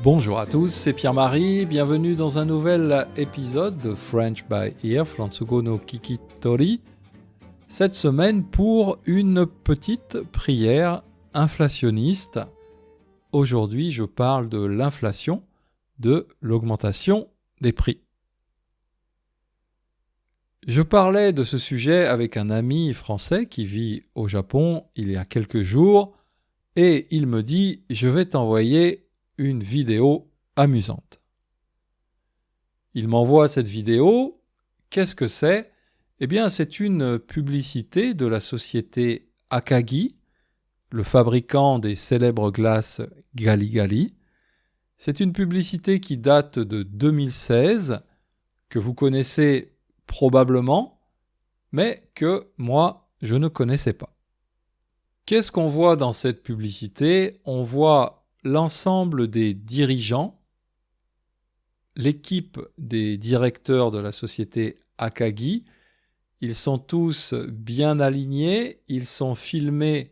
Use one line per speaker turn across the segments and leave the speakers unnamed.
Bonjour à tous, c'est Pierre-Marie, bienvenue dans un nouvel épisode de French by Ear, Fransugo no Kikitori. Cette semaine pour une petite prière inflationniste. Aujourd'hui, je parle de l'inflation, de l'augmentation des prix. Je parlais de ce sujet avec un ami français qui vit au Japon il y a quelques jours et il me dit « Je vais t'envoyer une vidéo amusante ». Il m'envoie cette vidéo. Qu'est-ce que c'est ? Eh bien, c'est une publicité de la société Akagi, le fabricant des célèbres glaces Gali Gali. C'est une publicité qui date de 2016, que vous connaissez probablement, mais que moi, je ne connaissais pas. Qu'est-ce qu'on voit dans cette publicité ? On voit l'ensemble des dirigeants, l'équipe des directeurs de la société Akagi. Ils sont tous bien alignés, ils sont filmés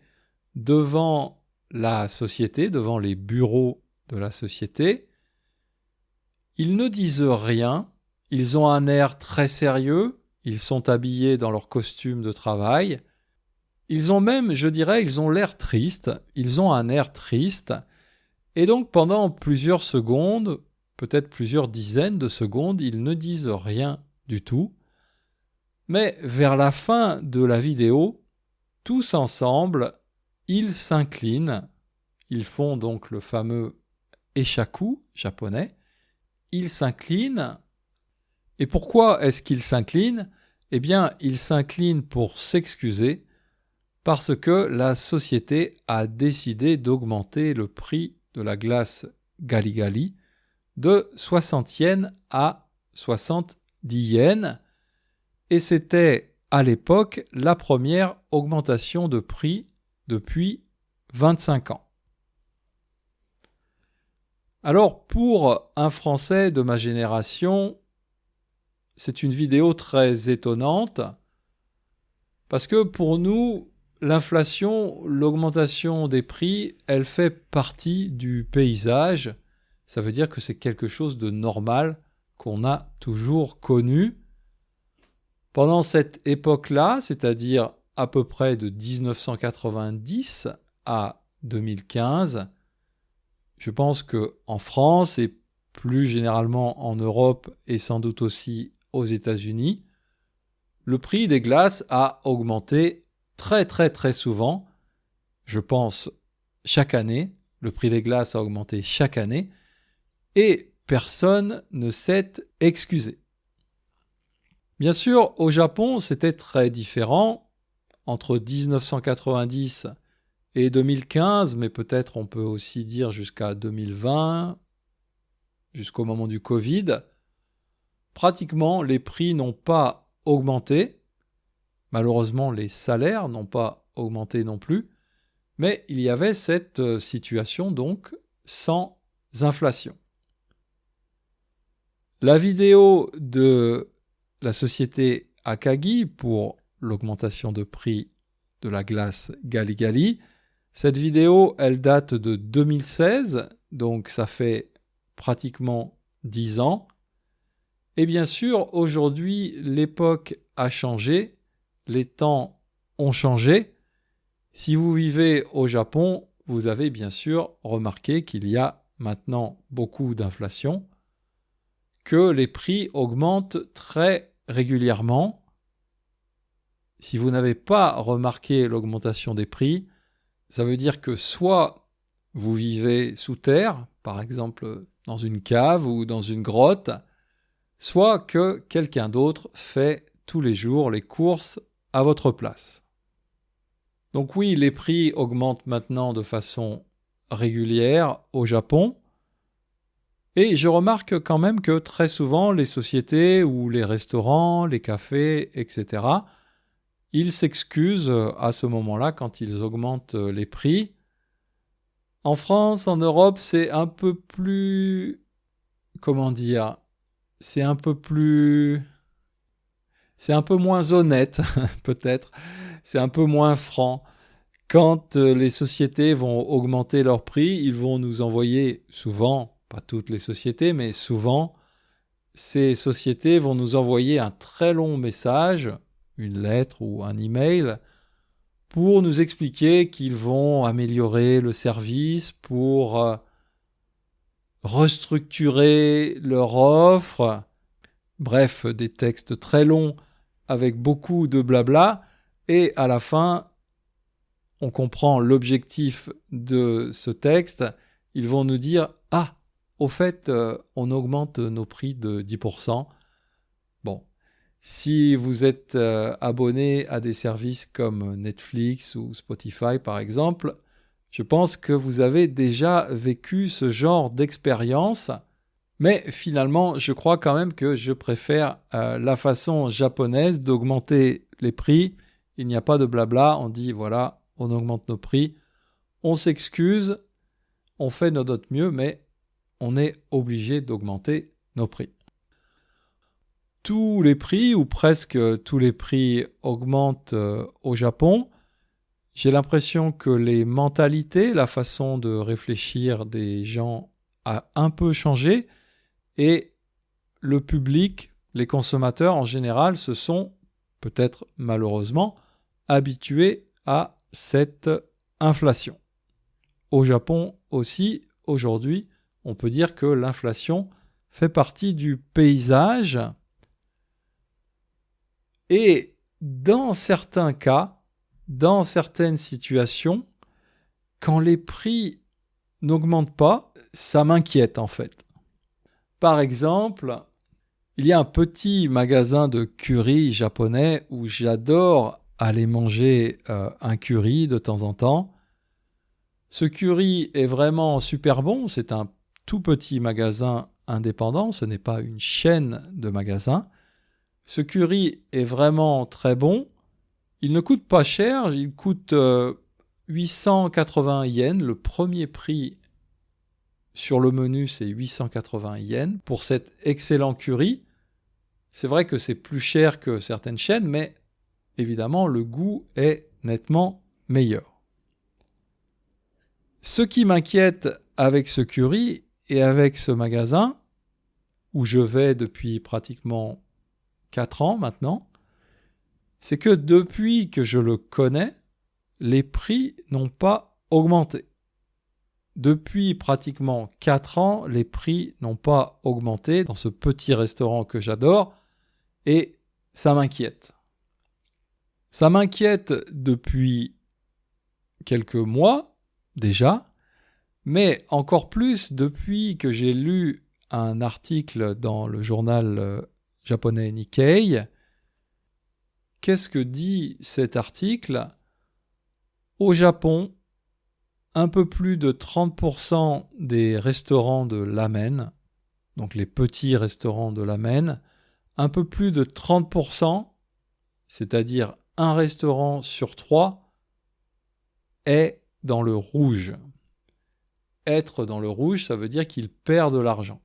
devant la société, devant les bureaux de la société. Ils ne disent rien, ils ont un air très sérieux, ils sont habillés dans leur costume de travail. Ils ont même, je dirais, ils ont l'air tristes, ils ont un air triste. Et donc pendant plusieurs secondes, peut-être plusieurs dizaines de secondes, ils ne disent rien du tout. Mais vers la fin de la vidéo, tous ensemble, ils s'inclinent. Ils font donc le fameux eshaku japonais. Ils s'inclinent. Et pourquoi est-ce qu'ils s'inclinent ? Eh bien, ils s'inclinent pour s'excuser parce que la société a décidé d'augmenter le prix de la glace Gali Gali de 60 yens à 70 yens. Et c'était à l'époque la première augmentation de prix depuis 25 ans. Alors pour un Français de ma génération, c'est une vidéo très étonnante parce que pour nous, l'inflation, l'augmentation des prix, elle fait partie du paysage. Ça veut dire que c'est quelque chose de normal qu'on a toujours connu. Pendant cette époque-là, c'est-à-dire à peu près de 1990 à 2015, je pense qu'en France et plus généralement en Europe et sans doute aussi aux États-Unis, le prix des glaces a augmenté très très très souvent. Je pense chaque année, le prix des glaces a augmenté chaque année et personne ne s'est excusé. Bien sûr, au Japon, c'était très différent. Entre 1990 et 2015, mais peut-être on peut aussi dire jusqu'à 2020, jusqu'au moment du Covid, pratiquement les prix n'ont pas augmenté. Malheureusement, les salaires n'ont pas augmenté non plus. Mais il y avait cette situation donc sans inflation. La vidéo de la société Akagi pour l'augmentation de prix de la glace Gali Gali. Cette vidéo, elle date de 2016, donc ça fait pratiquement 10 ans. Et bien sûr, aujourd'hui, l'époque a changé, les temps ont changé. Si vous vivez au Japon, vous avez bien sûr remarqué qu'il y a maintenant beaucoup d'inflation, que les prix augmentent très régulièrement. Si vous n'avez pas remarqué l'augmentation des prix, ça veut dire que soit vous vivez sous terre, par exemple dans une cave ou dans une grotte, soit que quelqu'un d'autre fait tous les jours les courses à votre place. Donc oui, les prix augmentent maintenant de façon régulière au Japon. Et je remarque quand même que très souvent, les sociétés ou les restaurants, les cafés, etc., ils s'excusent à ce moment-là quand ils augmentent les prix. En France, en Europe, c'est un peu plus... Comment dire ? C'est un peu moins honnête, peut-être. C'est un peu moins franc. Quand les sociétés vont augmenter leurs prix, ils vont nous envoyer souvent pas toutes les sociétés, mais souvent, ces sociétés vont nous envoyer un très long message, une lettre ou un email, pour nous expliquer qu'ils vont améliorer le service, pour restructurer leur offre. Bref, des textes très longs avec beaucoup de blabla. Et à la fin, on comprend l'objectif de ce texte. Ils vont nous dire « Ah, au fait, on augmente nos prix de 10%. » Bon, si vous êtes abonné à des services comme Netflix ou Spotify, par exemple, je pense que vous avez déjà vécu ce genre d'expérience. Mais finalement, je crois quand même que je préfère la façon japonaise d'augmenter les prix. Il n'y a pas de blabla, on dit voilà, on augmente nos prix, on s'excuse, on fait de notre mieux, mais on est obligé d'augmenter nos prix. Tous les prix, ou presque tous les prix, augmentent au Japon. J'ai l'impression que les mentalités, la façon de réfléchir des gens a un peu changé. Et le public, les consommateurs en général, se sont, peut-être malheureusement, habitués à cette inflation. Au Japon aussi, aujourd'hui, on peut dire que l'inflation fait partie du paysage. Et dans certains cas, dans certaines situations, quand les prix n'augmentent pas, ça m'inquiète en fait. Par exemple, il y a un petit magasin de curry japonais où j'adore aller manger un curry de temps en temps. Ce curry est vraiment super bon, c'est un tout petit magasin indépendant, ce n'est pas une chaîne de magasins. Ce curry est vraiment très bon, il ne coûte pas cher, il coûte 880 yens, le premier prix sur le menu, c'est 880 yens pour cet excellent curry. C'est vrai que c'est plus cher que certaines chaînes, mais évidemment, le goût est nettement meilleur. Ce qui m'inquiète avec ce curry et avec ce magasin, où je vais depuis pratiquement 4 ans maintenant, c'est que depuis que je le connais, les prix n'ont pas augmenté. Depuis pratiquement 4 ans, les prix n'ont pas augmenté dans ce petit restaurant que j'adore et ça m'inquiète. Ça m'inquiète depuis quelques mois déjà, mais encore plus depuis que j'ai lu un article dans le journal japonais Nikkei. Qu'est-ce que dit cet article ? Au Japon, un peu plus de 30% des restaurants de ramen, donc les petits restaurants de ramen, un peu plus de 30%, c'est-à-dire un restaurant sur 3, est dans le rouge. Être dans le rouge, ça veut dire qu'il perd de l'argent.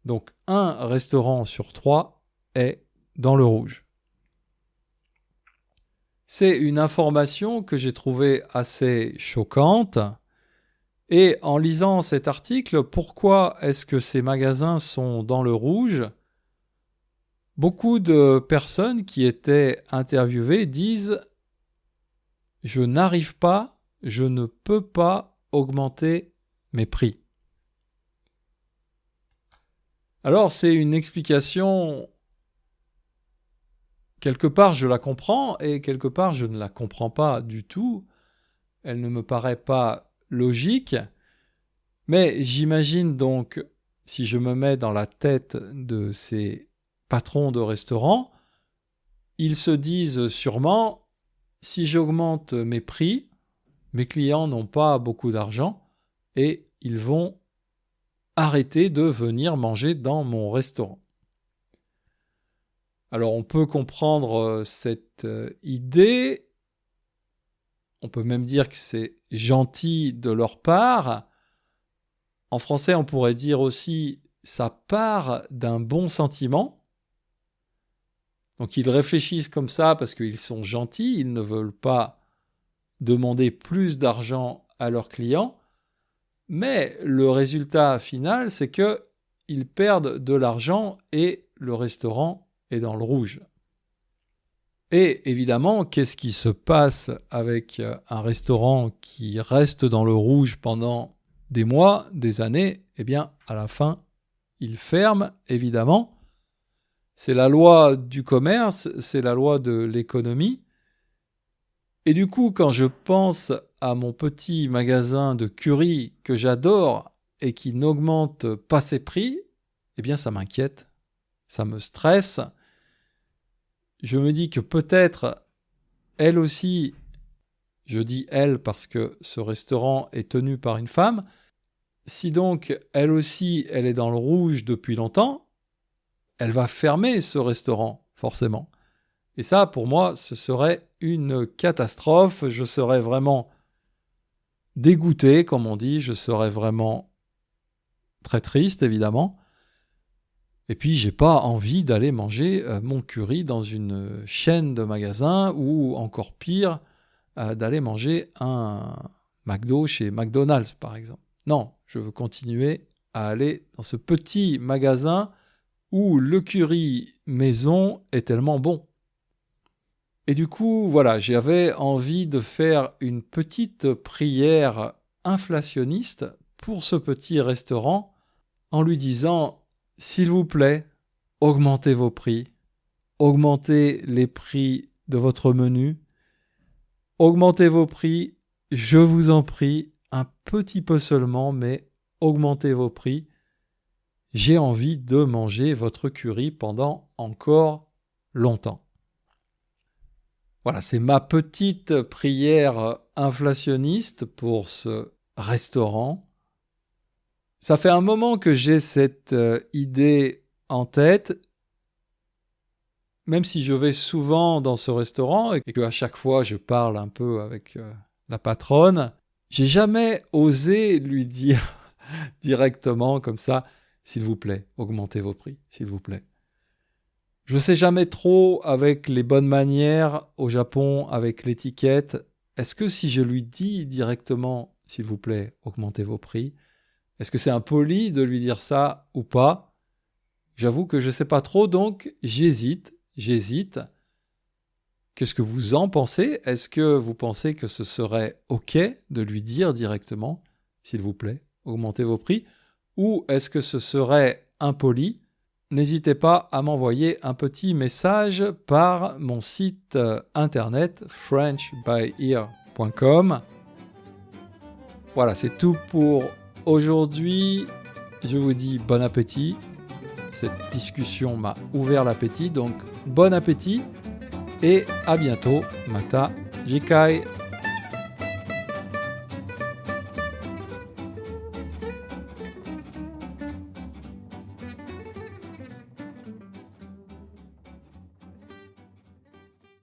Donc un restaurant sur 3 est dans le rouge. C'est une information que j'ai trouvée assez choquante. Et en lisant cet article, pourquoi est-ce que ces magasins sont dans le rouge ? Beaucoup de personnes qui étaient interviewées disent « Je n'arrive pas, je ne peux pas augmenter mes prix ». Alors c'est une explication, quelque part je la comprends et quelque part je ne la comprends pas du tout. Elle ne me paraît pas logique, mais j'imagine donc, si je me mets dans la tête de ces patrons de restaurants, ils se disent sûrement, si j'augmente mes prix, mes clients n'ont pas beaucoup d'argent et ils vont arrêter de venir manger dans mon restaurant. Alors on peut comprendre cette idée, on peut même dire que c'est gentil de leur part. En français, on pourrait dire aussi ça part d'un bon sentiment. Donc ils réfléchissent comme ça parce qu'ils sont gentils, ils ne veulent pas demander plus d'argent à leurs clients. Mais le résultat final, c'est qu'ils perdent de l'argent et le restaurant est dans le rouge. Et évidemment, qu'est-ce qui se passe avec un restaurant qui reste dans le rouge pendant des mois, des années? Eh bien, à la fin, il ferme, évidemment. C'est la loi du commerce, c'est la loi de l'économie. Et du coup, quand je pense à mon petit magasin de curry que j'adore et qui n'augmente pas ses prix, eh bien, ça m'inquiète, ça me stresse. Je me dis que peut-être, elle aussi, je dis elle parce que ce restaurant est tenu par une femme, si donc elle aussi, elle est dans le rouge depuis longtemps, elle va fermer ce restaurant, forcément. Et ça, pour moi, ce serait une catastrophe. Je serais vraiment dégoûté, comme on dit. Je serais vraiment très triste, évidemment. Et puis, j'ai pas envie d'aller manger mon curry dans une chaîne de magasins ou, encore pire, d'aller manger un McDo chez McDonald's, par exemple. Non, je veux continuer à aller dans ce petit magasin où le curry maison est tellement bon. Et du coup, voilà, j'avais envie de faire une petite prière inflationniste pour ce petit restaurant en lui disant « S'il vous plaît, augmentez vos prix, augmentez les prix de votre menu, augmentez vos prix, je vous en prie, un petit peu seulement, mais augmentez vos prix. J'ai envie de manger votre curry pendant encore longtemps. » Voilà, c'est ma petite prière inflationniste pour ce restaurant. Ça fait un moment que j'ai cette idée en tête, même si je vais souvent dans ce restaurant et qu'à chaque fois je parle un peu avec la patronne, j'ai jamais osé lui dire directement comme ça, s'il vous plaît, augmentez vos prix, s'il vous plaît. Je ne sais jamais trop avec les bonnes manières au Japon, avec l'étiquette. Est-ce que si je lui dis directement, s'il vous plaît, augmentez vos prix, est-ce que c'est impoli de lui dire ça ou pas? J'avoue que je ne sais pas trop, donc j'hésite. Qu'est-ce que vous en pensez? Est-ce que vous pensez que ce serait OK de lui dire directement, s'il vous plaît, augmentez vos prix? Ou est-ce que ce serait impoli? N'hésitez pas à m'envoyer un petit message par mon site internet frenchbyear.com. Voilà, c'est tout pour aujourd'hui. Je vous dis bon appétit. Cette discussion m'a ouvert l'appétit, donc bon appétit et à bientôt. Mata Jikai.